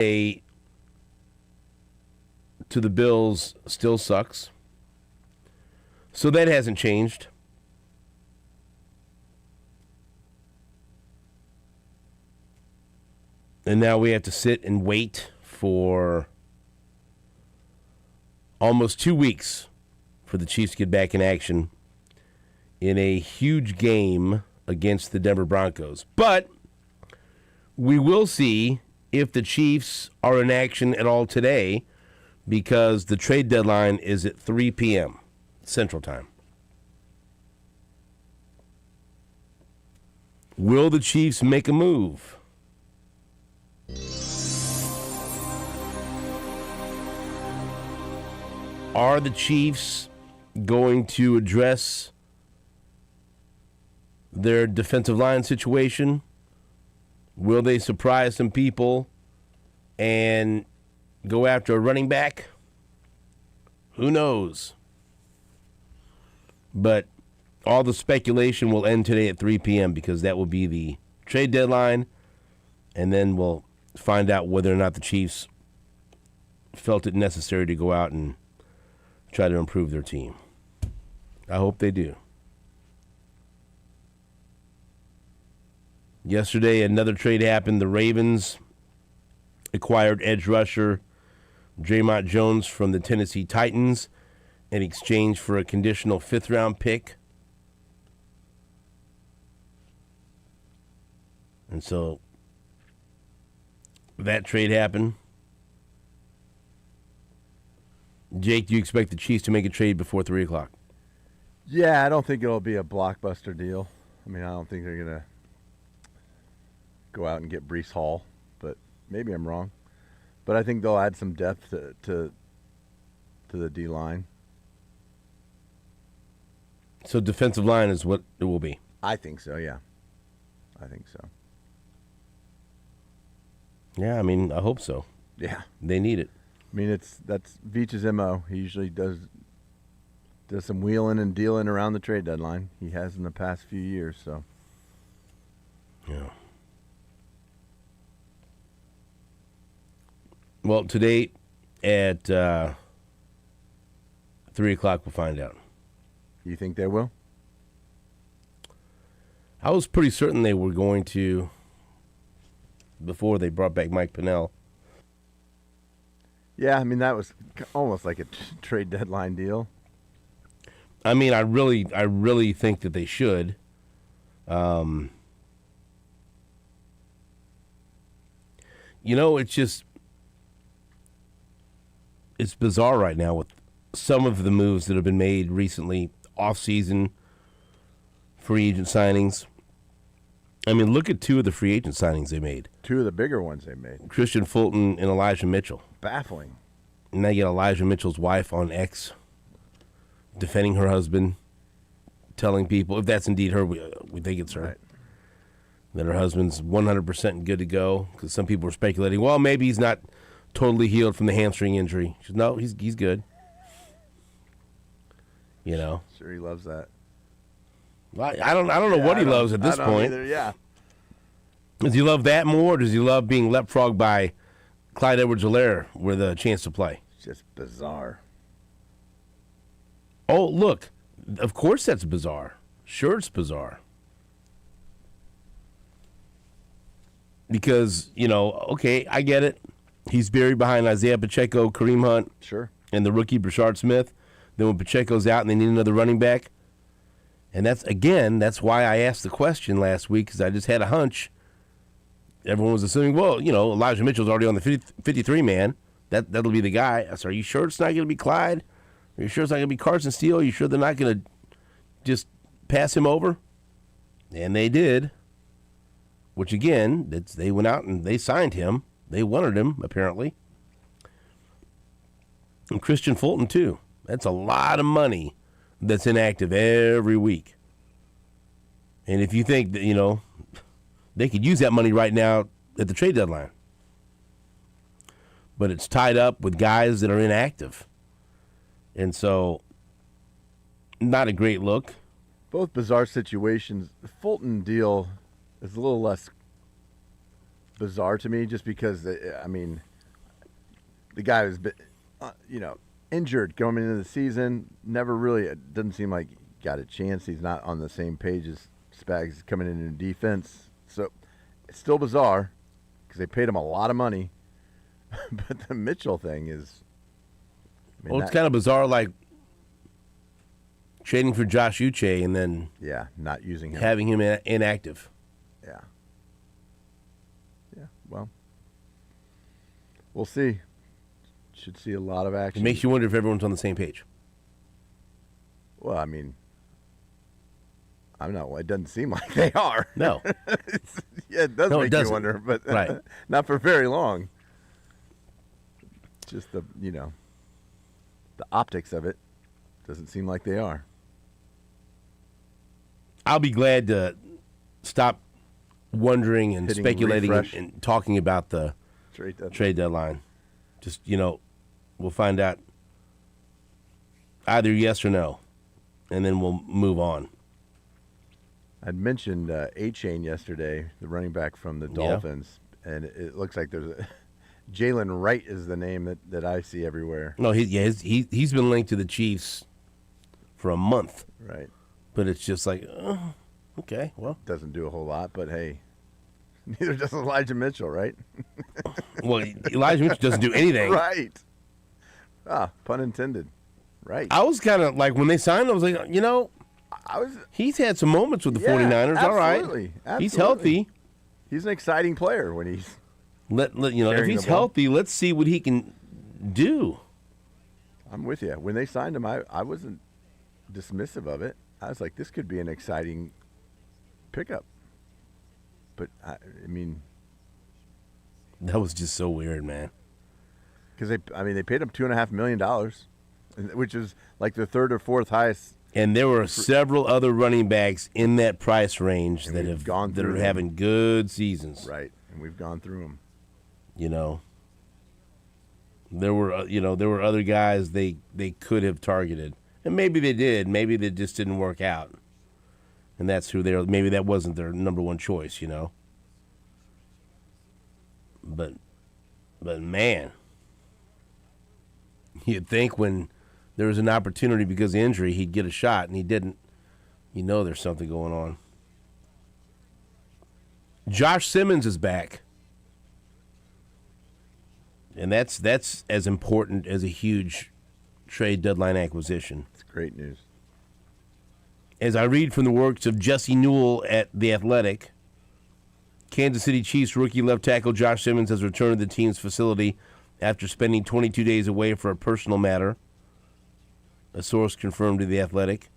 A to the Bills still sucks. So that hasn't changed. And now we have to sit and wait for almost 2 weeks for the Chiefs to get back in action in a huge game against the Denver Broncos. But we will see if the Chiefs are in action at all today, because the trade deadline is at 3 p.m. Central Time. Will the Chiefs make a move? Are the Chiefs going to address their defensive line situation? Will they surprise some people and go after a running back? Who knows? But all the speculation will end today at 3 p.m. because that will be the trade deadline, and then we'll find out whether or not the Chiefs felt it necessary to go out and try to improve their team. I hope they do. Yesterday, another trade happened. The Ravens acquired edge rusher Draymond Jones from the Tennessee Titans in exchange for a conditional fifth-round pick. And so that trade happened. Jake, do you expect the Chiefs to make a trade before 3 o'clock? Yeah, I don't think it'll be a blockbuster deal. I mean, I don't think they're going to go out and get Breece Hall, but maybe I'm wrong. But I think they'll add some depth to the D-line. So defensive line is what it will be? I think so, yeah. I think so. Yeah, I mean, I hope so. Yeah. They need it. I mean, that's Veach's MO. He usually does some wheeling and dealing around the trade deadline. He has in the past few years, so. Yeah. Well, today at 3 o'clock, we'll find out. You think they will? I was pretty certain they were going to before they brought back Mike Pennell. Yeah, I mean, that was almost like a trade deadline deal. I mean, I really think that they should. You know, it's bizarre right now with some of the moves that have been made recently, off-season free agent signings. I mean, look at two of the free agent signings they made. Two of the bigger ones they made. Christian Fulton and Elijah Mitchell. Baffling. And now you get Elijah Mitchell's wife on X defending her husband, telling people, if that's indeed her, we think it's her, right, that her husband's 100% good to go, because some people are speculating, well, maybe he's not totally healed from the hamstring injury. She says, no, he's good. You know. Sure, he loves that. I don't know what he loves at this point. Either, yeah. Does he love that more, or does he love being leapfrogged by Clyde Edwards-Helaire with a chance to play? It's just bizarre. Oh, look. Of course that's bizarre. Sure, it's bizarre. Because, you know, okay, I get it. He's buried behind Isaiah Pacheco, Kareem Hunt, sure, and the rookie Brashard Smith. Then when Pacheco's out and they need another running back. And that's why I asked the question last week, because I just had a hunch. Everyone was assuming, well, you know, Elijah Mitchell's already on the 53 man. That'll be the guy. I said, are you sure it's not going to be Clyde? Are you sure it's not going to be Carson Steele? Are you sure they're not going to just pass him over? And they did. Which, again, they went out and they signed him. They wanted him, apparently. And Christian Fulton, too. That's a lot of money that's inactive every week. And if you think that, you know, they could use that money right now at the trade deadline. But it's tied up with guys that are inactive. And so, not a great look. Both bizarre situations. The Fulton deal is a little less bizarre to me just because, I mean, the guy who's been, injured going into the season. Never really, it doesn't seem like he got a chance. He's not on the same page as Spags coming in defense. So it's still bizarre because they paid him a lot of money. But the Mitchell thing is, it's kind of bizarre, like trading for Josh Uche and then not using him, having him inactive. Yeah. Well, we'll see. Should see a lot of action. It makes you wonder if everyone's on the same page. Well, I mean, I'm not. It doesn't seem like they are. No. It does make you wonder, but not for very long. Just the optics of it doesn't seem like they are. I'll be glad to stop wondering and speculating and talking about the trade deadline. Just, we'll find out either yes or no, and then we'll move on. I'd mentioned A-Chain yesterday, the running back from the Dolphins, and it looks like there's a Jalen Wright is the name that I see everywhere. No, he's been linked to the Chiefs for a month. Right. But it's just like, okay, well. Doesn't do a whole lot, but hey, neither does Elijah Mitchell, right? Well, Elijah Mitchell doesn't do anything. Right. Pun intended. Right. I was kind of like, when they signed him, I was like, he's had some moments with the 49ers. Absolutely. All right. Absolutely. He's healthy. He's an exciting player when he's if he's healthy, let's see what he can do. I'm with you. When they signed him, I wasn't dismissive of it. I was like, this could be an exciting pickup. But, I mean. That was just so weird, man. Because, they paid him $2.5 million, which is like the third or fourth highest. And there were several other running backs in that price range that are having good seasons. Right, and we've gone through them. There were other guys they could have targeted, and maybe they did. Maybe they just didn't work out, and that's who they're. Maybe that wasn't their number one choice, But man, you'd think when there was an opportunity because of injury, he'd get a shot, and he didn't. There's something going on. Josh Simmons is back. And that's as important as a huge trade deadline acquisition. It's great news. As I read from the works of Jesse Newell at The Athletic, Kansas City Chiefs rookie left tackle Josh Simmons has returned to the team's facility after spending 22 days away for a personal matter, a source confirmed to The Athletic.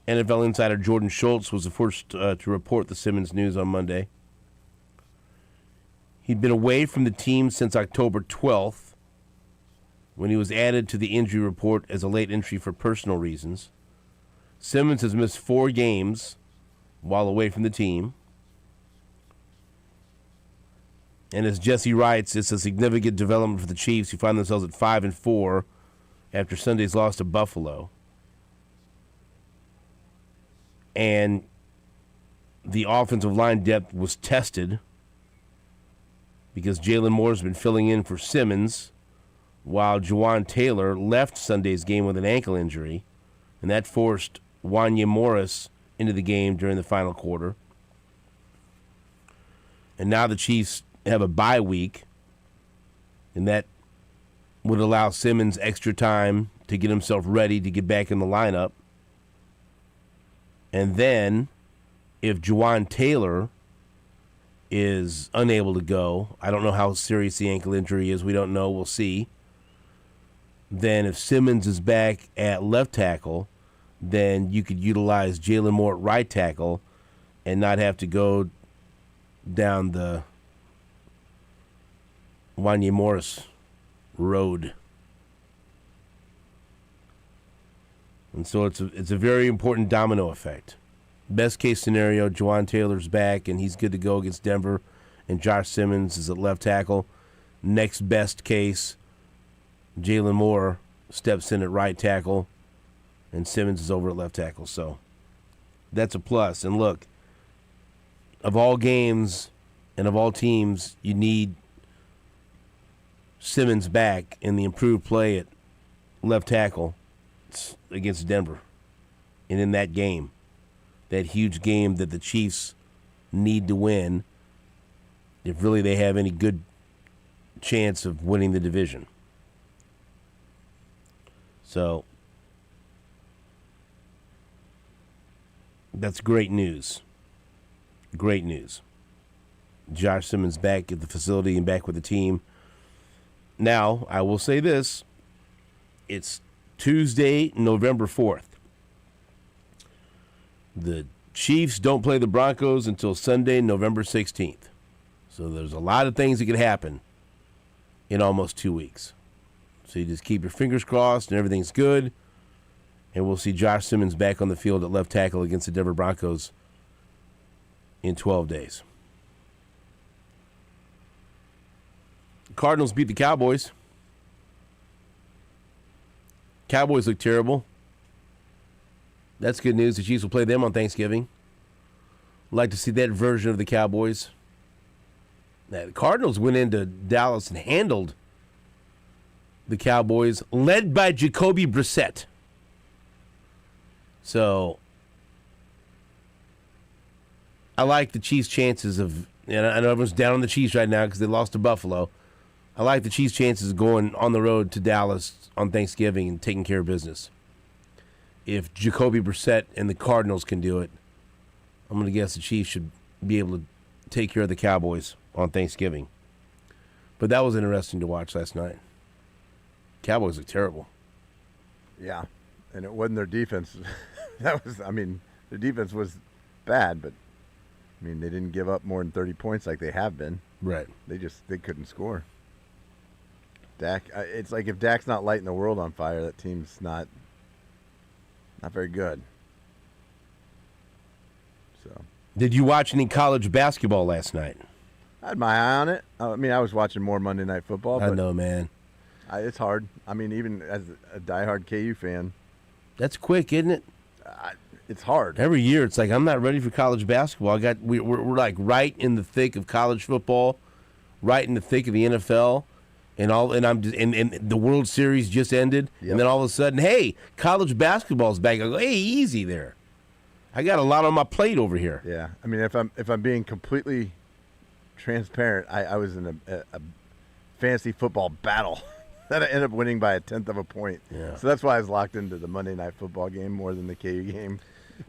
NFL insider Jordan Schultz was the first to report the Simmons news on Monday. He'd been away from the team since October 12th, when he was added to the injury report as a late entry for personal reasons. Simmons has missed 4 games while away from the team. And as Jesse writes, it's a significant development for the Chiefs, who find themselves at 5-4 after Sunday's loss to Buffalo. And the offensive line depth was tested because Jalen Moore's been filling in for Simmons, while Juwan Taylor left Sunday's game with an ankle injury, and that forced Wanya Morris into the game during the final quarter. And now the Chiefs have a bye week, and that would allow Simmons extra time to get himself ready to get back in the lineup. And then, if Juwan Taylor is unable to go, I don't know how serious the ankle injury is, we don't know, we'll see. Then if Simmons is back at left tackle, then you could utilize Jalen Moore at right tackle and not have to go down the Wanya Morris road. And so it's a very important domino effect. Best case scenario, Juwan Taylor's back and he's good to go against Denver, and Josh Simmons is at left tackle. Next best case, Jalen Moore steps in at right tackle and Simmons is over at left tackle. So that's a plus. And look, of all games and of all teams, you need Simmons back and the improved play at left tackle against Denver. And in that game, that huge game that the Chiefs need to win if really they have any good chance of winning the division. So that's great news. Great news. Josh Simmons back at the facility and back with the team. Now, I will say this. It's Tuesday, November 4th. The Chiefs don't play the Broncos until Sunday, November 16th. So there's a lot of things that could happen in almost 2 weeks. So you just keep your fingers crossed and everything's good. And we'll see Josh Simmons back on the field at left tackle against the Denver Broncos in 12 days. Cardinals beat the Cowboys. Cowboys look terrible. That's good news. The Chiefs will play them on Thanksgiving. Like to see that version of the Cowboys. Now, the Cardinals went into Dallas and handled the Cowboys, led by Jacoby Brissett. So, I like the Chiefs' chances of, and I know everyone's down on the Chiefs right now because they lost to Buffalo. I like the Chiefs' chances of going on the road to Dallas on Thanksgiving and taking care of business. If Jacoby Brissett and the Cardinals can do it, I'm going to guess the Chiefs should be able to take care of the Cowboys on Thanksgiving. But that was interesting to watch last night. Cowboys look terrible. Yeah, and it wasn't their defense. Their defense was bad, but they didn't give up more than 30 points like they have been. Right. They couldn't score. Dak, it's like if Dak's not lighting the world on fire, that team's not very good. So. Did you watch any college basketball last night? I had my eye on it. I was watching more Monday Night Football. I know, man. It's hard. Even as a diehard KU fan. That's quick, isn't it? It's hard. Every year, it's like I'm not ready for college basketball. We're like right in the thick of college football, right in the thick of the NFL, and the World Series just ended, Yep. and then all of a sudden, hey, college basketball's back. I go, hey, easy there. I got a lot on my plate over here. Yeah, if I'm being completely transparent, I was in a fantasy football battle that I ended up winning by 1/10 of a point. Yeah. So that's why I was locked into the Monday Night Football game more than the KU game.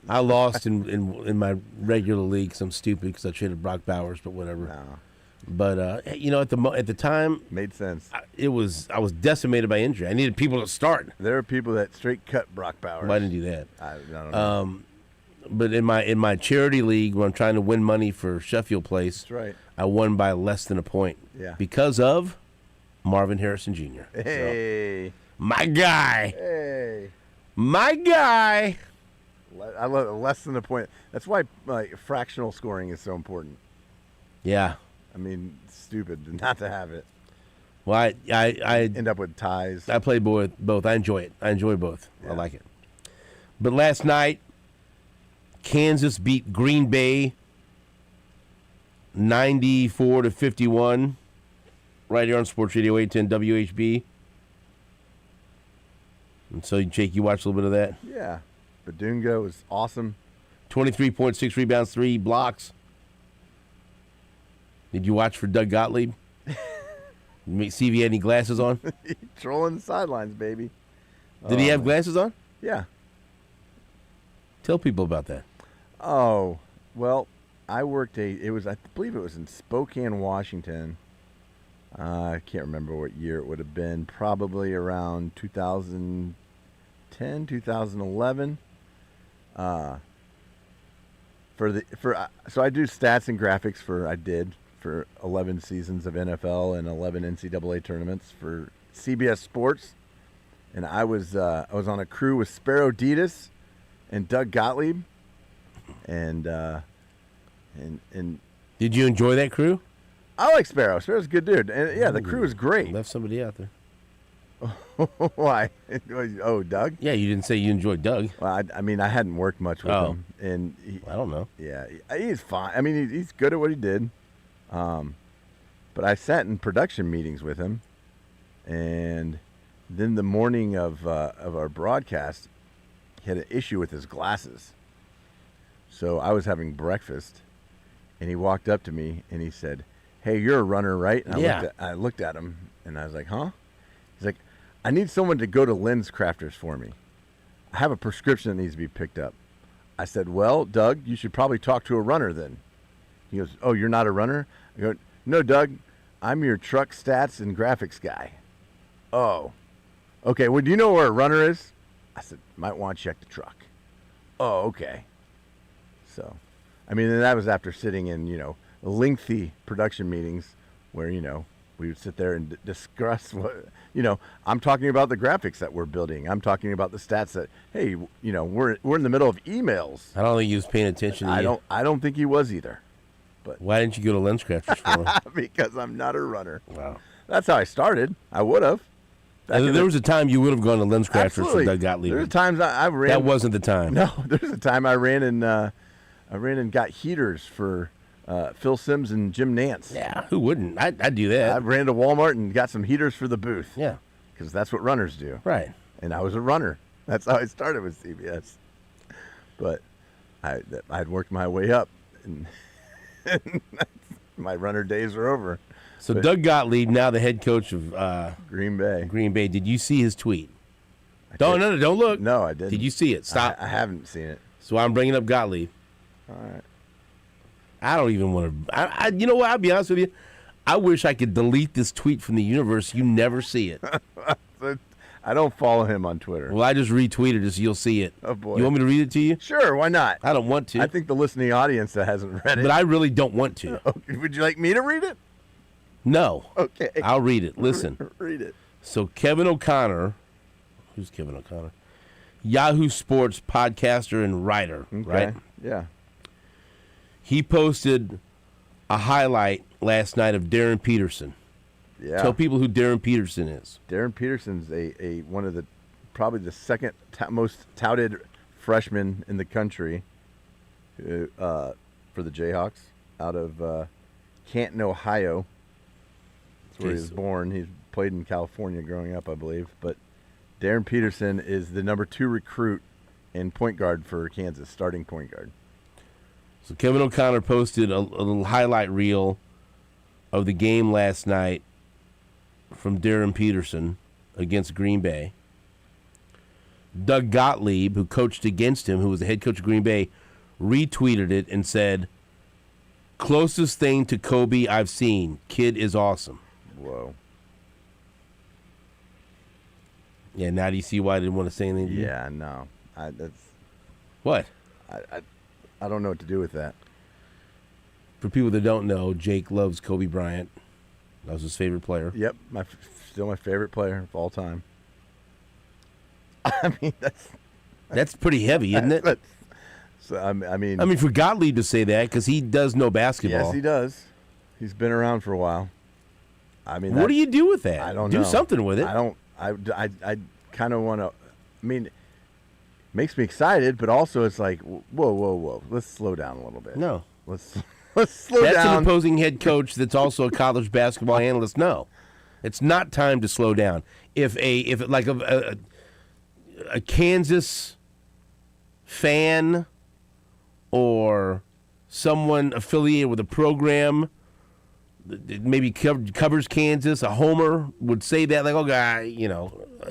I lost in my regular league because I'm stupid because I traded Brock Bowers, but whatever. No. But at the time, Made sense. I was decimated by injury. I needed people to start. There are people that straight cut Brock Bowers. Well, I didn't do that. I don't know. But in my charity league where I'm trying to win money for Sheffield Place, That's right. I won by less than a point. Yeah. Because of Marvin Harrison Jr. Hey. So, my guy. Hey. My guy. I love it. Less than a point. That's why fractional scoring is so important. Yeah. Stupid not to have it. Well, I End up with ties. I play both. I enjoy it. I enjoy both. Yeah. I like it. But last night, Kansas beat Green Bay 94-51. Right here on Sports Radio 810 WHB. And so, Jake, you watched a little bit of that? Yeah. Badunga was awesome. 23.6 rebounds, 3 blocks. Did you watch for Doug Gottlieb? See if he had any glasses on? Trolling the sidelines, baby. Did he have glasses on? Yeah. Tell people about that. Oh, well, I worked I believe it was in Spokane, Washington. I can't remember what year it would have been. Probably around 2010, 2011. So I do stats and graphics for 11 seasons of NFL and 11 NCAA tournaments for CBS Sports, and I was on a crew with Sparrow Ditas and Doug Gottlieb, and Did you enjoy that crew? I like Sparrow. Sparrow's a good dude, and yeah, the crew is great. Left somebody out there. Why? Oh, Doug? Yeah, you didn't say you enjoyed Doug. Well, I hadn't worked much with him, and I don't know. Yeah, he's fine. He's good at what he did. But I sat in production meetings with him, And then the morning of our broadcast, he had an issue with his glasses. So I was having breakfast, and he walked up to me and he said, "Hey, you're a runner, right?" And I looked at him and I was like, "Huh?" He's like, "I need someone to go to Lens Crafters for me. I have a prescription that needs to be picked up." I said, "Well, Doug, you should probably talk to a runner then." He goes, "Oh, you're not a runner?" I go, "No, Doug, I'm your truck stats and graphics guy." "Oh, okay. Well, do you know where a runner is?" I said, "Might want to check the truck." "Oh, okay." So, I mean, and that was after sitting in, lengthy production meetings where, we would sit there and discuss what, I'm talking about the graphics that we're building. I'm talking about the stats that, hey, we're in the middle of emails. I don't think he was paying attention to you. I don't think he was either. But why didn't you go to Lens Crafters for him? Because I'm not a runner. Wow. That's how I started. I would have. There was a time you would have gone to Lens Crafters for Doug Gottlieb. There's times I ran. That wasn't the time. No, there's a time I ran and got heaters for Phil Sims and Jim Nance. Yeah, who wouldn't? I'd do that. I ran to Walmart and got some heaters for the booth. Yeah. Because that's what runners do. Right. And I was a runner. That's how I started with CBS. But I'd worked my way up, and my runner days are over. So Doug Gottlieb, now the head coach of Green Bay. Did you see his tweet? Don't look. No, I didn't. Did you see it? Stop. I haven't seen it. So I'm bringing up Gottlieb. All right. I don't even want to. You know what? I'll be honest with you. I wish I could delete this tweet from the universe. You never see it. I don't follow him on Twitter. Well, I just retweeted it so you'll see it. Oh, boy. You want me to read it to you? Sure, why not? I don't want to. I think the listening audience that hasn't read it. But I really don't want to. Okay. Would you like me to read it? No. Okay. I'll read it. Listen. Read it. So Kevin O'Connor, who's Kevin O'Connor? Yahoo Sports podcaster and writer, Okay. right? Yeah. He posted a highlight last night of Darren Peterson. Yeah. Tell people who Darren Peterson is. Darren Peterson's a one of the probably the second most touted freshman in the country for the Jayhawks out of Canton, Ohio. That's where he was born. He played in California growing up, I believe. But Darren Peterson is the number 2 recruit and point guard for Kansas, starting point guard. So Kevin O'Connor posted a little highlight reel of the game last night from Darren Peterson against Green Bay. Doug Gottlieb, who coached against him, who was the head coach of Green Bay, retweeted it and said, "Closest thing to Kobe I've seen. Kid is awesome." Whoa. Yeah, now do you see why I didn't want to say anything to you? Yeah, no. What? I don't know what to do with that. For people that don't know, Jake loves Kobe Bryant. That was his favorite player. Yep, still my favorite player of all time. I mean, That's pretty heavy, isn't it? So I mean, for Gottlieb to say that, because he does know basketball. yes, he does. He's been around for a while. I mean, What do you do with that? I don't know. Do something with it. I don't. I kind of want to. I mean, it makes me excited, but also it's like, whoa. Let's slow down a little bit. No. Let's slow That's down. an opposing head coach that's also a college basketball analyst. No, it's not time to slow down. If a Kansas fan or someone affiliated with a program that maybe covers Kansas, a homer, would say that, like, "Oh, guy,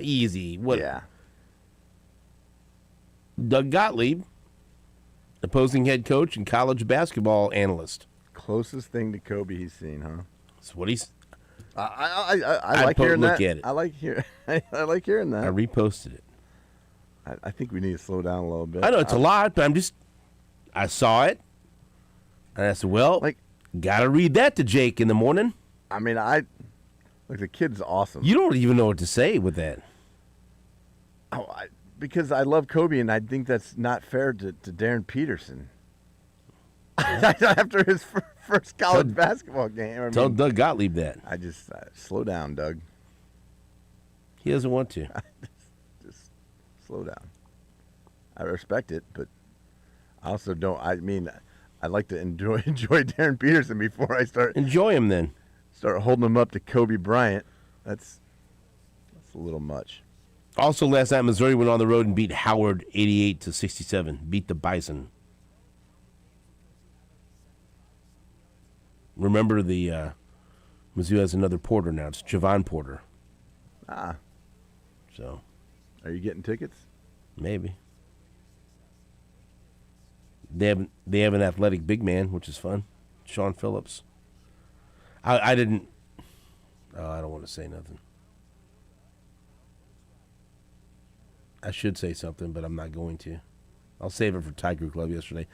easy." What? Yeah. Doug Gottlieb, opposing head coach and college basketball analyst. Closest thing to Kobe he's seen, huh? That's what he's. I like hearing look that. at it. I like hearing that. I reposted it. I think we need to slow down a little bit. I know it's a lot, but I saw it, and I said, "Well, gotta read that to Jake in the morning." I mean, the kid's awesome. You don't even know what to say with that. Because I love Kobe, and I think that's not fair to Darren Peterson. After his first college basketball game. Tell Doug Gottlieb that. I just slow down, Doug. He doesn't want to. Just slow down. I respect it, but I also don't. I mean, I like to enjoy Darren Peterson before I start Enjoy him then. holding him up to Kobe Bryant. That's It's a little much. Also, last night, Missouri went on the road and beat Howard 88-67. Beat the Bison. Remember, the Mizzou has another Porter now. It's Javon Porter. Ah. So. Are you getting tickets? Maybe. They have an athletic big man, which is fun. Sean Phillips. I didn't. Oh, I don't want to say nothing. I should say something, but I'm not going to. I'll save it for Tiger Club yesterday.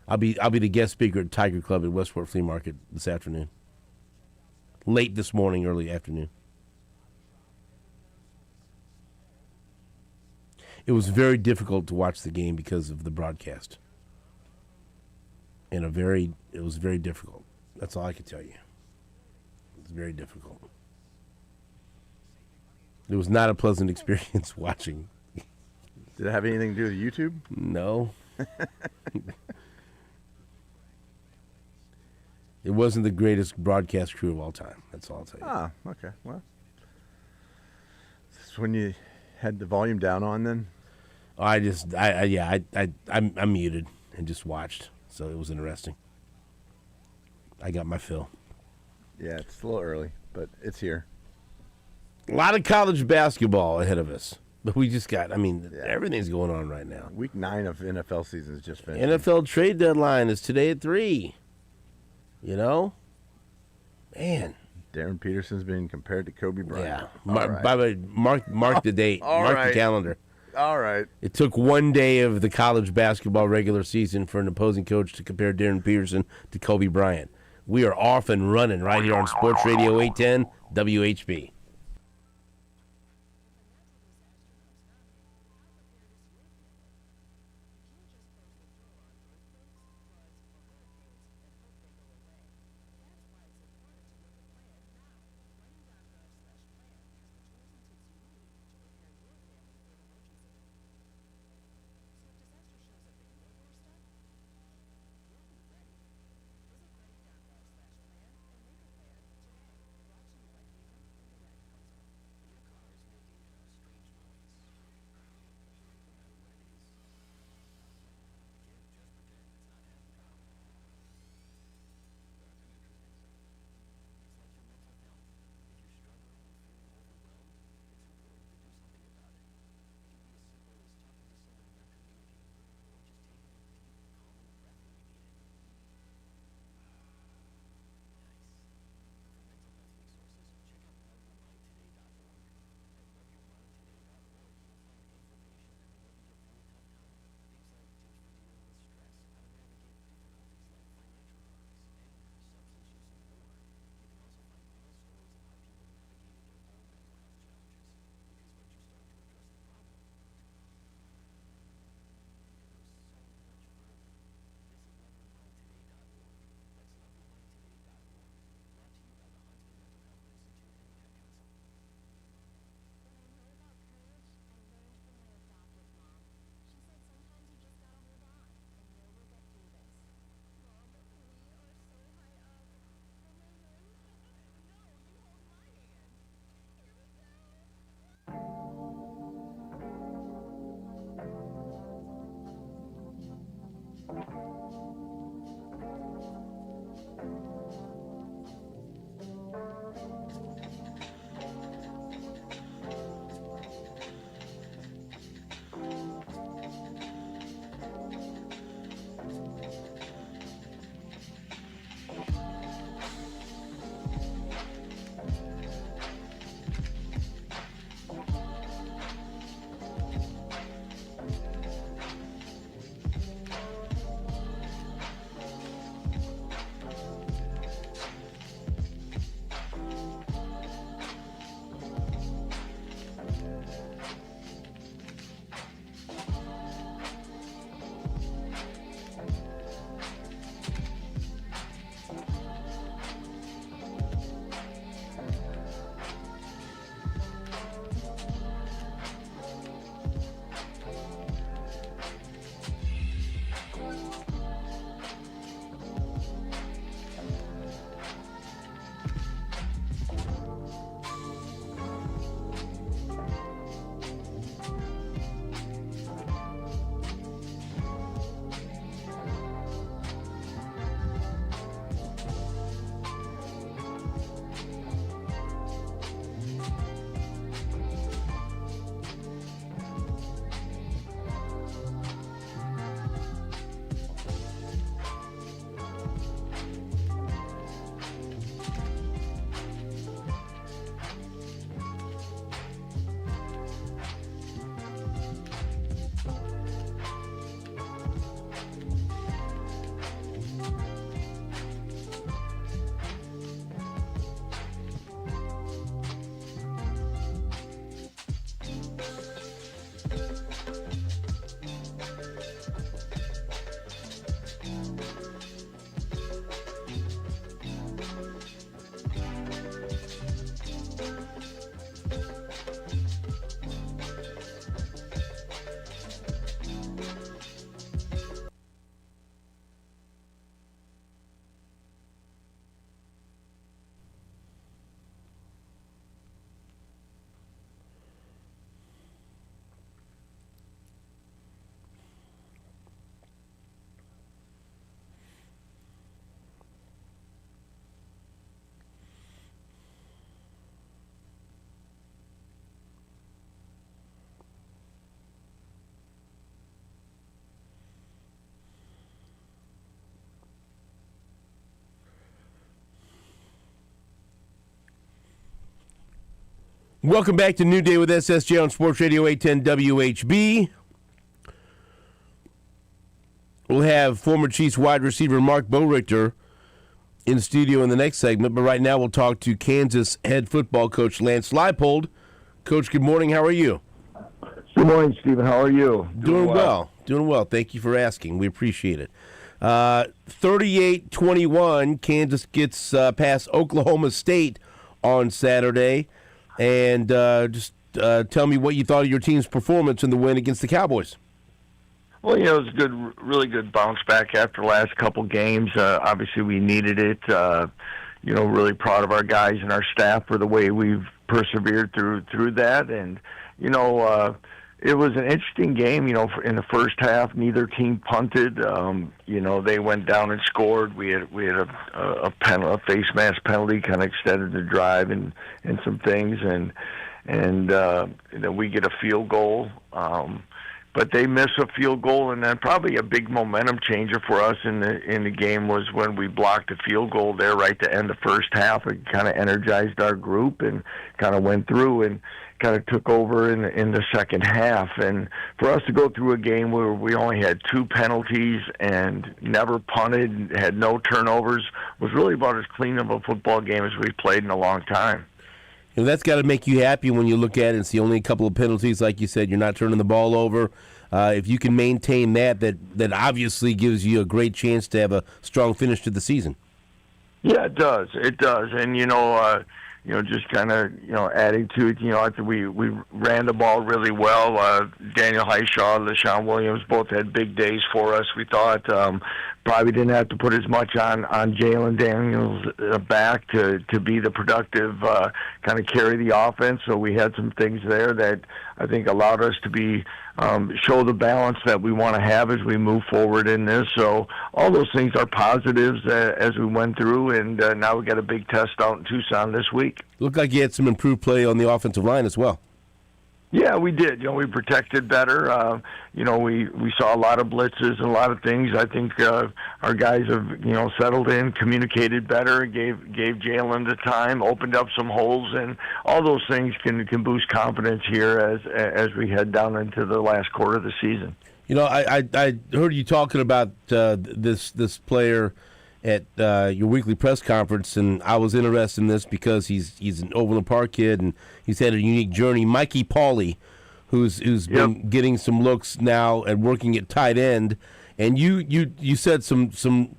I'll be the guest speaker at Tiger Club at Westport Flea Market this afternoon. Late this morning, early afternoon. It was very difficult to watch the game because of the broadcast. It was very difficult. That's all I can tell you. It was very difficult. It was not a pleasant experience watching. Did it have anything to do with YouTube? No. It wasn't the greatest broadcast crew of all time. That's all I'll tell you. Ah, okay. Well, this is when you had the volume down on then? I'm muted and just watched, so it was interesting. I got my fill. Yeah, it's a little early, but it's here. A lot of college basketball ahead of us, but we just got, everything's going on right now. Week 9 of NFL season is just finished. NFL trade deadline is today at 3. You know? Man. Darren Peterson's being compared to Kobe Bryant. Yeah. By the way, mark the date. Mark the calendar. All right. It took one day of the college basketball regular season for an opposing coach to compare Darren Peterson to Kobe Bryant. We are off and running right here on Sports Radio 810 WHB. Welcome back to New Day with SSJ on Sports Radio 810 WHB. We'll have former Chiefs wide receiver Mark Borichter in the studio in the next segment, but right now we'll talk to Kansas head football coach Lance Leipold. Coach, good morning. How are you? Good morning, Stephen. How are you? Doing well. Doing well. Thank you for asking. We appreciate it. 38-21, Kansas gets past Oklahoma State on Saturday. And just tell me what you thought of your team's performance in the win against the Cowboys. Well, it was a good, really good bounce back after the last couple games. Obviously, we needed it. Really proud of our guys and our staff for the way we've persevered through that. And, it was an interesting game. In the first half, neither team punted. They went down and scored. We had a face mask penalty, kind of extended the drive and some things, and then we get a field goal. But they miss a field goal, and then probably a big momentum changer for us in the game was when we blocked a field goal there right to end the first half. It kind of energized our group and kind of went through and kind of took over in the second half. And for us to go through a game where we only had 2 penalties and never punted, had no turnovers, was really about as clean of a football game as we've played in a long time. That's got to make you happy when you look at it and see only a couple of penalties. Like you said, you're not turning the ball over. If you can maintain that obviously gives you a great chance to have a strong finish to the season. Yeah, it does. It does. And, just kind of, adding to it, I think we ran the ball really well. Daniel Highshaw, LaShawn Williams both had big days for us. We thought probably didn't have to put as much on Jalen Daniels' back to be the productive, kind of carry the offense. So we had some things there that I think allowed us to be show the balance that we want to have as we move forward in this. So all those things are positives as we went through, and now we got a big test out in Tucson this week. Looked like you had some improved play on the offensive line as well. Yeah, we did. We protected better. We saw a lot of blitzes and a lot of things. I think our guys have, settled in, communicated better, gave Jalen the time, opened up some holes, and all those things can boost confidence here as we head down into the last quarter of the season. I heard you talking about this player at your weekly press conference, and I was interested in this because he's an Overland Park kid, and he's had a unique journey. Mikey Pauley, who's been getting some looks now and working at tight end, and you said some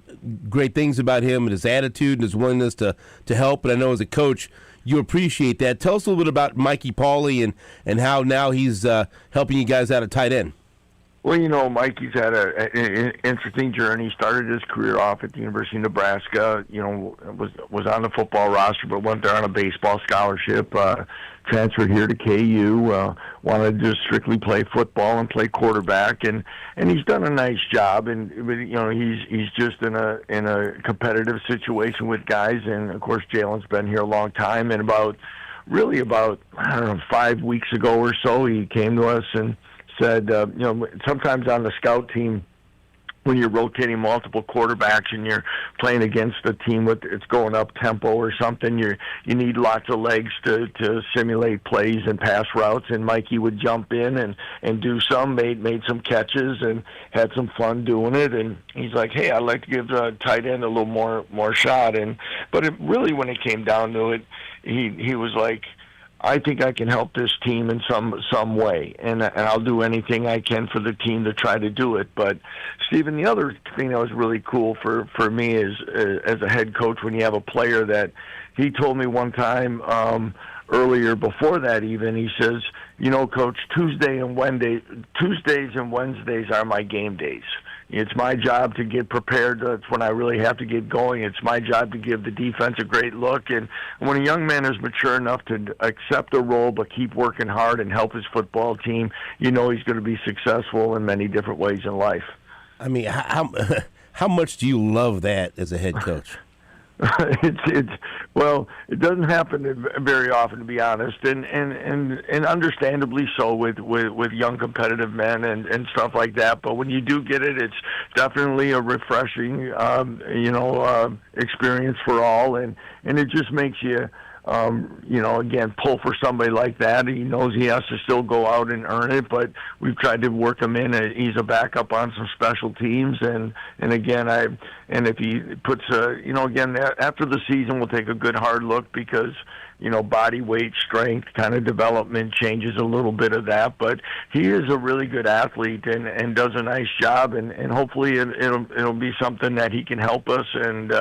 great things about him and his attitude and his willingness to help, and I know as a coach you appreciate that. Tell us a little bit about Mikey Pauley and how now he's helping you guys out at tight end. Well, Mikey's had an interesting journey. He started his career off at the University of Nebraska. Was on the football roster, but went there on a baseball scholarship. Transferred here to KU. Wanted to just strictly play football and play quarterback, and he's done a nice job. And he's just in a competitive situation with guys. And of course, Jalen's been here a long time. And about 5 weeks ago or so, he came to us and said, sometimes on the scout team, when you're rotating multiple quarterbacks and you're playing against a team it's going up tempo or something, you need lots of legs to simulate plays and pass routes. And Mikey would jump in and do some, made some catches and had some fun doing it. And he's like, hey, I'd like to give the tight end a little more shot. But really, when it came down to it, he was like, I think I can help this team in some way, and I'll do anything I can for the team to try to do it. But, Stephen, the other thing that was really cool for me is as a head coach, when you have a player that he told me one time earlier before that even, he says, Coach, Tuesdays and Wednesdays are my game days. It's my job to get prepared. That's when I really have to get going. It's my job to give the defense a great look. And when a young man is mature enough to accept a role but keep working hard and help his football team, he's going to be successful in many different ways in life. I mean, how much do you love that as a head coach? It doesn't happen very often, to be honest, and understandably so with young competitive men and stuff like that. But when you do get it, it's definitely a refreshing experience for all, and it just makes you again, pull for somebody like that. He knows he has to still go out and earn it, but we've tried to work him in. He's a backup on some special teams, and again, if he puts again, after the season, we'll take a good hard look because body weight, strength, kind of development changes a little bit of that. But he is a really good athlete and does a nice job, and hopefully it'll be something that he can help us, and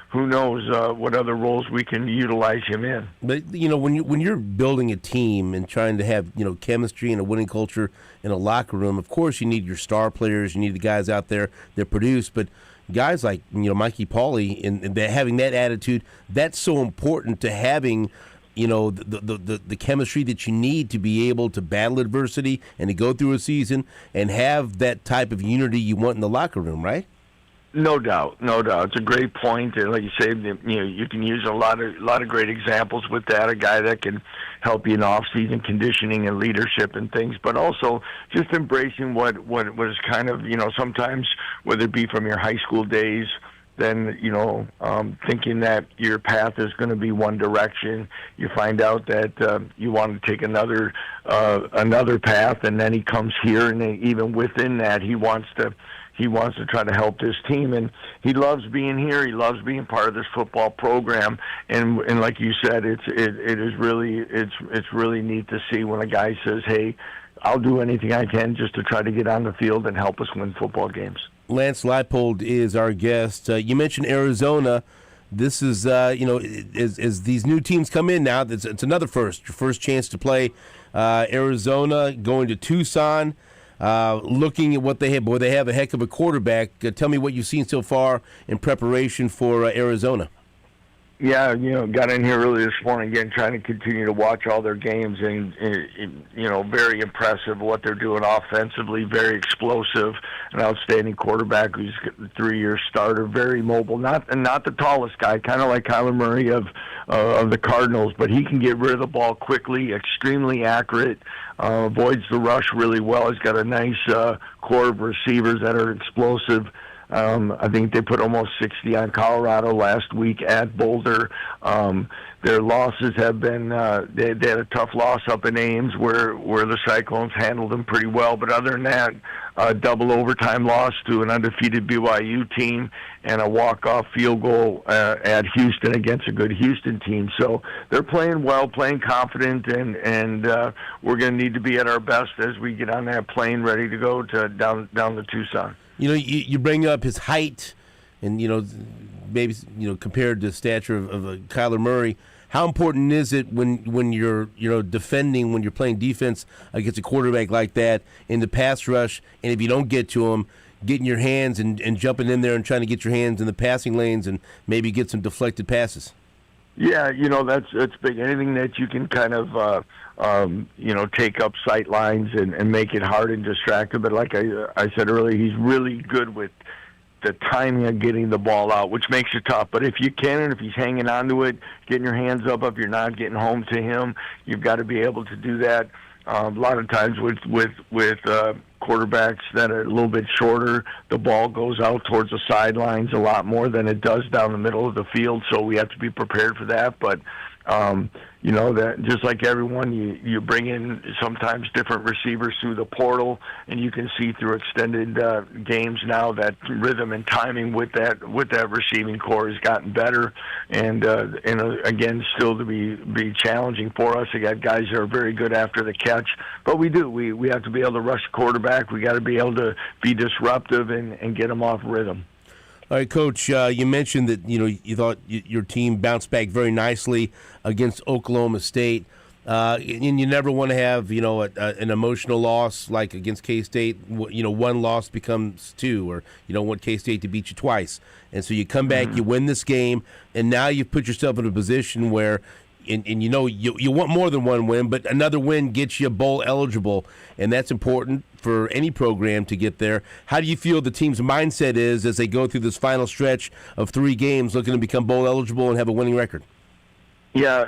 who knows what other roles we can utilize him in. But when you're building a team and trying to have chemistry and a winning culture in a locker room, of course you need your star players, you need the guys out there that produce, but guys like Mikey Pauley and having that attitude, that's so important to having the chemistry that you need to be able to battle adversity and to go through a season and have that type of unity you want in the locker room, right? No doubt. It's a great point, and like you say, you can use a lot of great examples with that. A guy that can help you in off-season conditioning and leadership and things, but also just embracing what was kind of sometimes, whether it be from your high school days, then thinking that your path is going to be one direction. You find out that you want to take another path, and then he comes here, and even within that, he wants to try to help this team, and he loves being here. He loves being part of this football program, and like you said, it's really neat to see when a guy says, "Hey, I'll do anything I can just to try to get on the field and help us win football games." Lance Leipold is our guest. You mentioned Arizona. This is, as these new teams come in now, it's another first. Your first chance to play Arizona, going to Tucson, looking at what they have. Boy, they have a heck of a quarterback. Tell me what you've seen so far in preparation for Arizona. Yeah, got in here early this morning again, trying to continue to watch all their games, and very impressive what they're doing offensively. Very explosive, an outstanding quarterback who's a 3-year starter, very mobile. Not the tallest guy, kind of like Kyler Murray of the Cardinals, but he can get rid of the ball quickly, extremely accurate, avoids the rush really well. He's got a nice core of receivers that are explosive. I think they put almost 60 on Colorado last week at Boulder. Their losses have been they had a tough loss up in Ames where the Cyclones handled them pretty well. But other than that, a double overtime loss to an undefeated BYU team and a walk-off field goal at Houston against a good Houston team. So they're playing well, playing confident, and we're going to need to be at our best as we get on that plane ready to go down to Tucson. You bring up his height, and maybe compared to the stature of Kyler Murray. How important is it when you're defending, when you're playing defense against a quarterback like that in the pass rush, and if you don't get to him, getting your hands and jumping in there and trying to get your hands in the passing lanes and maybe get some deflected passes? Yeah, that's big. Anything that you can kind of take up sight lines and make it hard and distracted. But like I said earlier, he's really good with the timing of getting the ball out, which makes it tough. But if you can, and if he's hanging on to it, getting your hands up, if you're not getting home to him, you've got to be able to do that. A lot of times with quarterbacks that are a little bit shorter, the ball goes out towards the sidelines a lot more than it does down the middle of the field, so we have to be prepared for that. But that just like everyone, you bring in sometimes different receivers through the portal, and you can see through extended games now that rhythm and timing with that receiving core has gotten better, and again, still to be challenging for us. We got guys that are very good after the catch, but we have to be able to rush the quarterback. We got to be able to be disruptive and get them off rhythm. All right, Coach, you mentioned that you thought your team bounced back very nicely against Oklahoma State, and you never want to have an emotional loss like against K-State. One loss becomes two, or you don't want K-State to beat you twice, and so you come back, you win this game, and now you've put yourself in a position where. And you want more than one win, but another win gets you bowl eligible, and that's important for any program to get there. How do you feel the team's mindset is as they go through this final stretch of 3 games looking to become bowl eligible and have a winning record? Yeah,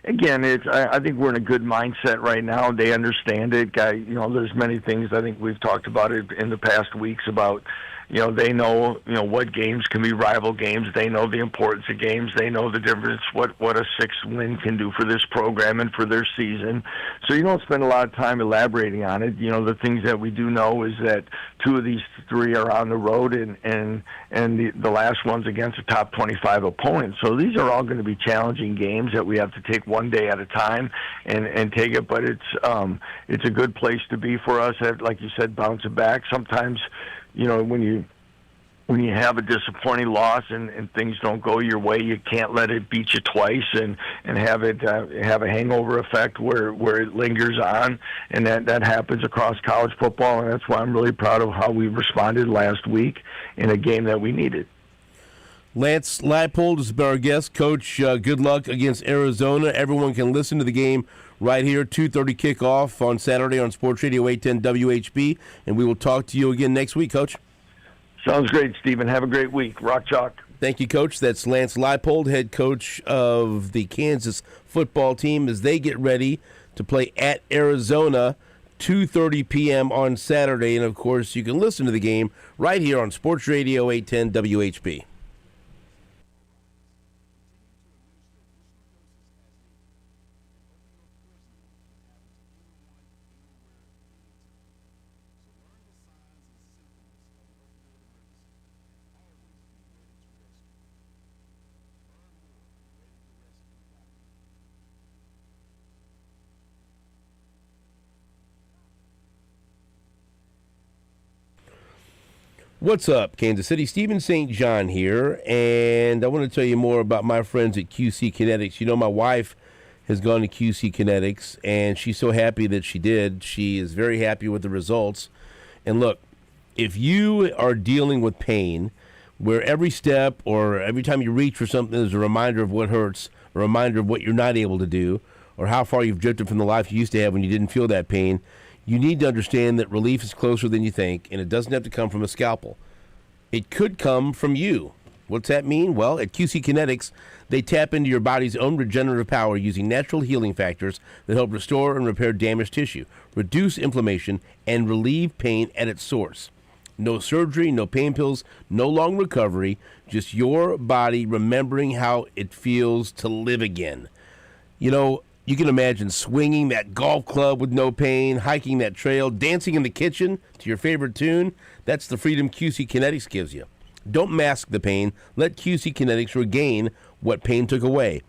again, I think we're in a good mindset right now. They understand it. There's many things I think we've talked about it in the past weeks about, they know what games can be rival games. They know the importance of games. They know the difference what a 6th win can do for this program and for their season. So you don't spend a lot of time elaborating on it. The things that we do know is that 2 of these 3 are on the road, and the last one's against a top 25 opponent. So these are all going to be challenging games that we have to take one day at a time and take it. But it's a good place to be for us. Like you said, bouncing back. Sometimes, when you have a disappointing loss and things don't go your way, you can't let it beat you twice and have it have a hangover effect where it lingers on, and that happens across college football. And that's why I'm really proud of how we responded last week in a game that we needed. Lance Leipold is our guest. Coach, good luck against Arizona. Everyone can listen to the game right here, 2:30 kickoff on Saturday on Sports Radio 810 WHB, and we will talk to you again next week, Coach. Sounds great, Stephen. Have a great week. Rock Chalk. Thank you, Coach. That's Lance Leipold, head coach of the Kansas football team, as they get ready to play at Arizona, 2:30 p.m. on Saturday. And, of course, you can listen to the game right here on Sports Radio 810 WHB. What's up, Kansas City? Stephen St. John here, and I want to tell you more about my friends at QC Kinetics. My wife has gone to QC Kinetics, and she's so happy that she did. She is very happy with the results. And look, if you are dealing with pain, where every step or every time you reach for something is a reminder of what hurts, a reminder of what you're not able to do, or how far you've drifted from the life you used to have when you didn't feel that pain, you need to understand that relief is closer than you think, and it doesn't have to come from a scalpel. It could come from you. What's that mean? Well, at QC Kinetics, they tap into your body's own regenerative power using natural healing factors that help restore and repair damaged tissue, reduce inflammation, and relieve pain at its source. No surgery, no pain pills, no long recovery, just your body remembering how it feels to live again. You can imagine swinging that golf club with no pain, hiking that trail, dancing in the kitchen to your favorite tune. That's the freedom QC Kinetics gives you. Don't mask the pain. Let QC Kinetics regain what pain took away.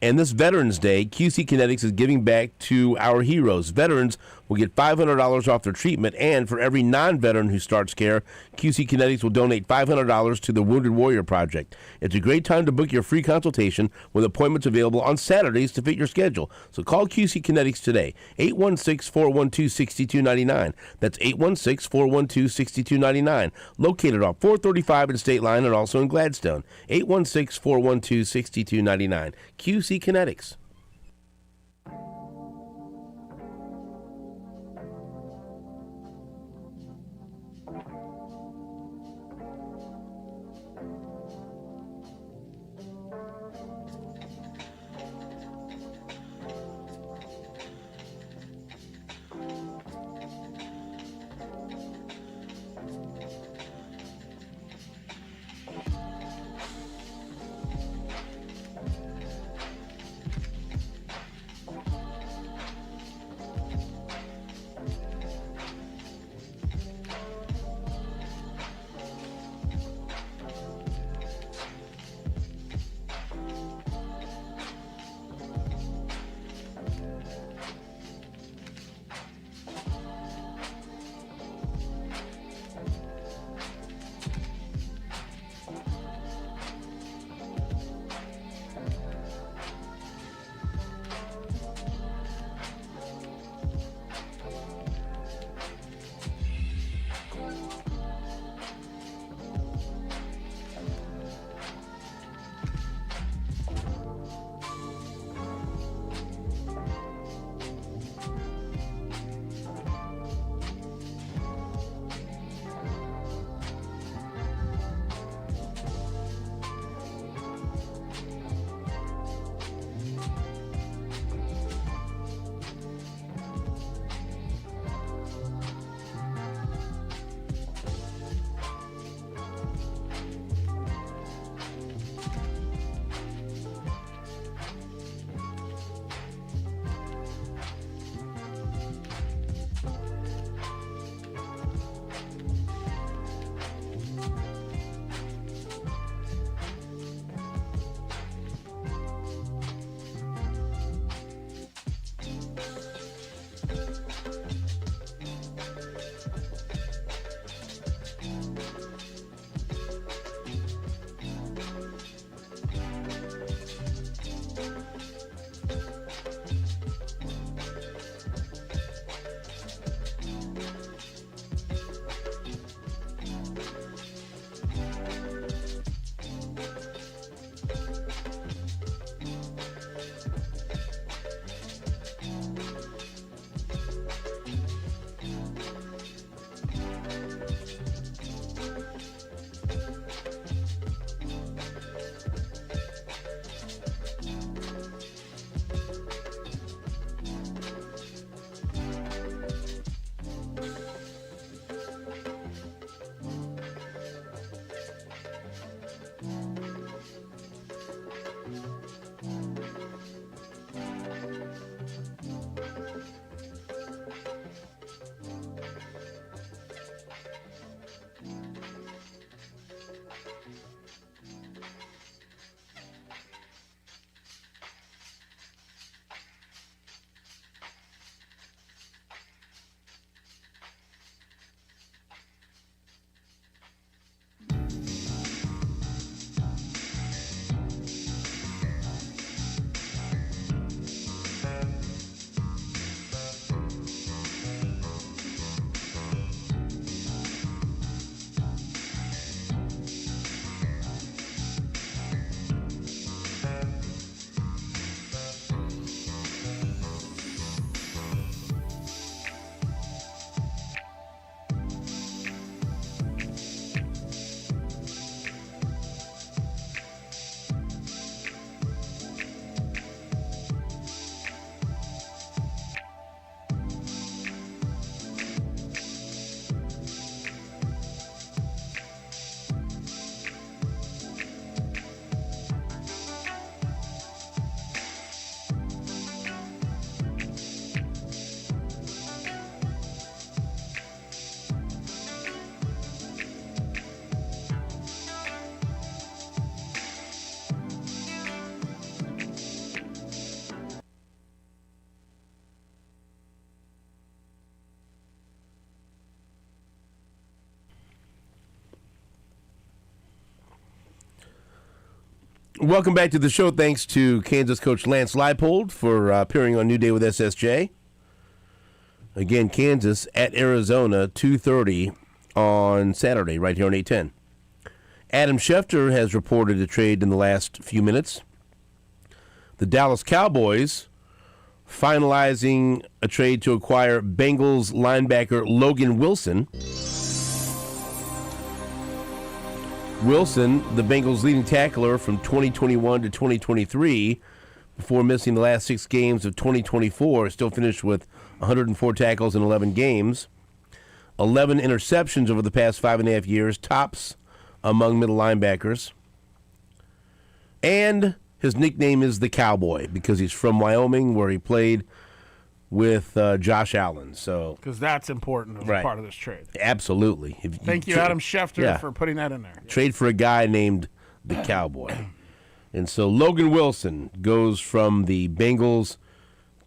And this Veterans Day, QC Kinetics is giving back to our heroes. Veterans will get $500 off their treatment, and for every non-veteran who starts care, QC Kinetics will donate $500 to the Wounded Warrior Project. It's a great time to book your free consultation with appointments available on Saturdays to fit your schedule. So call QC Kinetics today, 816-412-6299. That's 816-412-6299. Located off 435 and State Line and also in Gladstone, 816-412-6299. QC Kinetics. Welcome back to the show. Thanks to Kansas coach Lance Leipold for appearing on New Day with SSJ. Again, Kansas at Arizona, 2:30 on Saturday, right here on 810. Adam Schefter has reported a trade in the last few minutes. The Dallas Cowboys finalizing a trade to acquire Bengals linebacker Logan Wilson. Wilson, the Bengals' leading tackler from 2021 to 2023, before missing the last 6 games of 2024, still finished with 104 tackles in 11 games, 11 interceptions over the past 5.5 years, tops among middle linebackers. And his nickname is the Cowboy because he's from Wyoming, where he played with Josh Allen. So, because that's important as a part of this trade. Absolutely. Thank you, Adam Schefter, for putting that in there. Trade for a guy named the Cowboy. And so Logan Wilson goes from the Bengals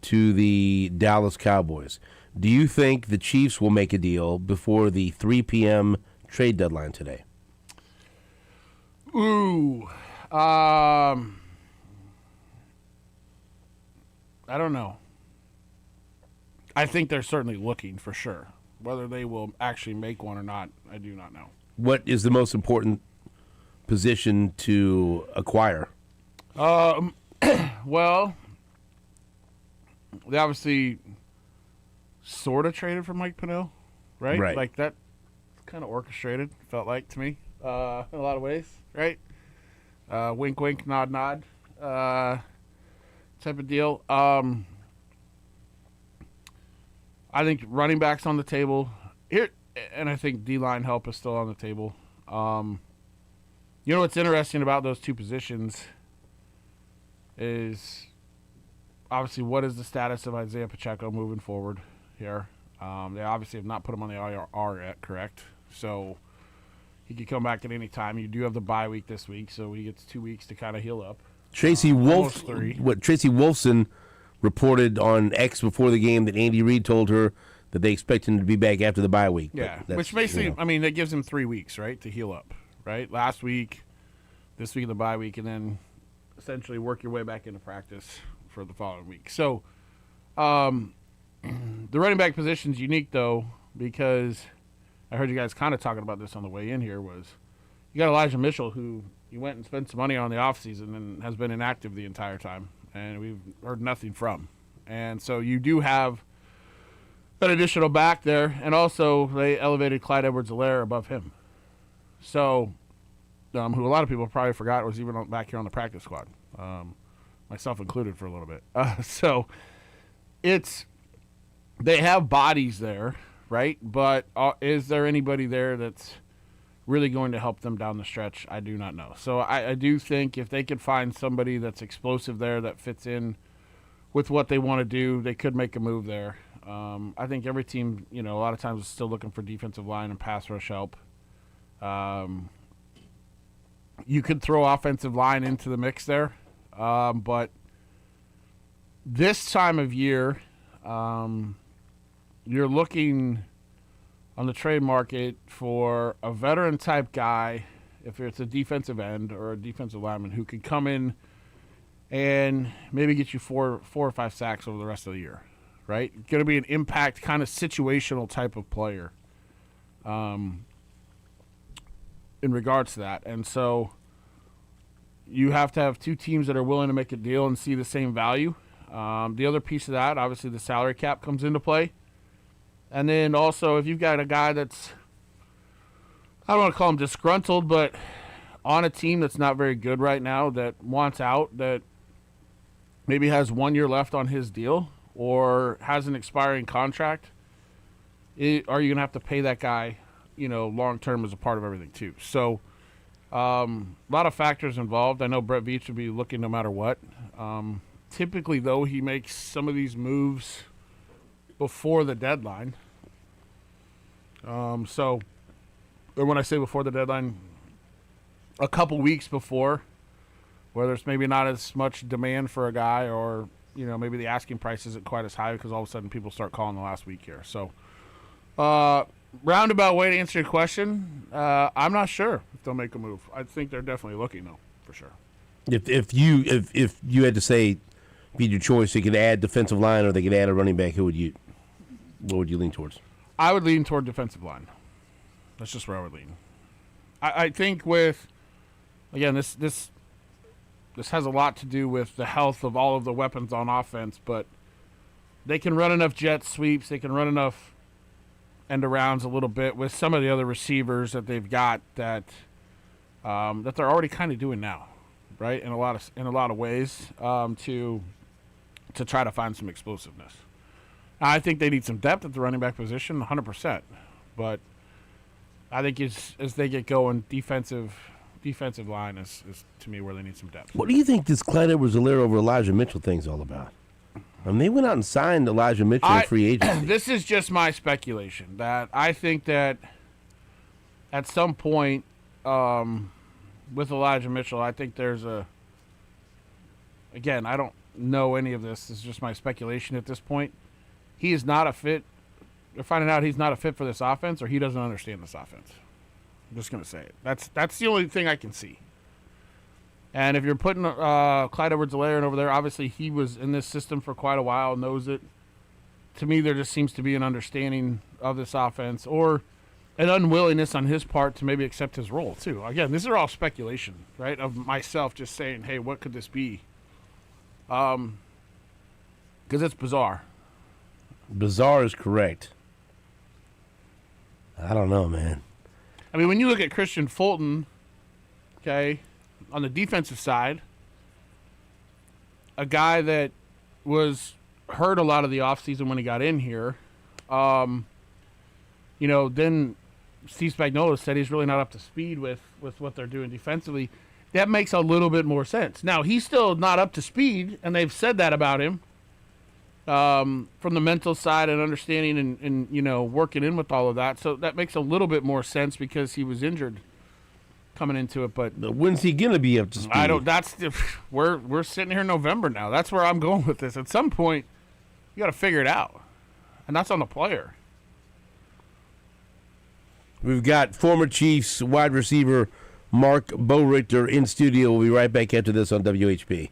to the Dallas Cowboys. Do you think the Chiefs will make a deal before the 3 p.m. trade deadline today? Ooh. I don't know. I think they're certainly looking for sure. Whether they will actually make one or not, I do not know. What is the most important position to acquire? Well, they obviously sort of traded for Mike Pennell, right? Right. Like that kind of orchestrated, felt like to me, in a lot of ways, right? Wink, wink, nod, nod, type of deal. I think running back's on the table here, and I think D-line help is still on the table. You know what's interesting about those two positions is obviously what is the status of Isaiah Pacheco moving forward here. They obviously have not put him on the IR yet, correct? So he could come back at any time. You do have the bye week this week, so he gets 2 weeks to kind of heal up. Tracy Wolfson reported on X before the game that Andy Reid told her that they expect him to be back after the bye week. Yeah, which basically, I mean, that gives him 3 weeks, right, to heal up, right? Last week, this week, the bye week, and then essentially work your way back into practice for the following week. So the running back position's unique, though, because I heard you guys kind of talking about this on the way in here, was you got Elijah Mitchell, who you went and spent some money on the offseason and has been inactive the entire time, and we've heard nothing from. And so you do have an additional back there, and also they elevated Clyde Edwards-Helaire above him. So, who a lot of people probably forgot was even back here on the practice squad, myself included for a little bit. So they have bodies there, right? But is there anybody there that's really going to help them down the stretch? I do not know. So I do think if they could find somebody that's explosive there that fits in with what they want to do, they could make a move there. I think every team, a lot of times is still looking for defensive line and pass rush help. You could throw offensive line into the mix there, but this time of year, you're looking on the trade market for a veteran type guy, if it's a defensive end or a defensive lineman, who could come in and maybe get you four or five sacks over the rest of the year, right? Going to be an impact kind of situational type of player in regards to that. And so you have to have two teams that are willing to make a deal and see the same value. The other piece of that, obviously the salary cap comes into play. And then also, if you've got a guy that's, I don't want to call him disgruntled, but on a team that's not very good right now, that wants out, that maybe has 1 year left on his deal or has an expiring contract, are you going to have to pay that guy, long term as a part of everything too? So a lot of factors involved. I know Brett Veach would be looking no matter what. Typically, though, he makes some of these moves before the deadline. Or when I say before the deadline, a couple weeks before, where there's maybe not as much demand for a guy, or maybe the asking price isn't quite as high because all of a sudden people start calling the last week here. So roundabout way to answer your question, I'm not sure if they'll make a move. I think they're definitely looking, though, for sure. If you had to say, be your choice, you could add defensive line or they could add a running back. What would you lean towards? I would lean toward defensive line. That's just where I would lean. I think with, again, this has a lot to do with the health of all of the weapons on offense, but they can run enough jet sweeps, they can run enough end arounds a little bit with some of the other receivers that they've got that they're already kind of doing now, right? In a lot of ways, to try to find some explosiveness. I think they need some depth at the running back position, 100%. But I think as they get going, defensive line is to me where they need some depth. What do you think this Clyde Edwards-Helaire over Elijah Mitchell thing's all about? They went out and signed Elijah Mitchell in free agency. This is just my speculation that I think that at some point with Elijah Mitchell, I think there's again, I don't know any of this. It's just my speculation at this point. He is not a fit. They're finding out he's not a fit for this offense, or he doesn't understand this offense. I'm just going to say it. That's the only thing I can see. And if you're putting Clyde Edwards-Helaire over there, obviously he was in this system for quite a while, knows it. To me, there just seems to be an understanding of this offense or an unwillingness on his part to maybe accept his role, too. Again, these are all speculation, right, of myself just saying, hey, what could this be? Because it's bizarre. Bizarre is correct. I don't know, man. I mean, when you look at Christian Fulton, okay, on the defensive side, a guy that was hurt a lot of the offseason when he got in here, then Steve Spagnuolo said he's really not up to speed with what they're doing defensively. That makes a little bit more sense. Now, he's still not up to speed, and they've said that about him. From the mental side and understanding and working in with all of that. So that makes a little bit more sense because he was injured coming into it. But when's he going to be up to speed? We're sitting here in November now. That's where I'm going with this. At some point, you got to figure it out. And that's on the player. We've got former Chiefs wide receiver Mark Bowrichter in studio. We'll be right back after this on WHP.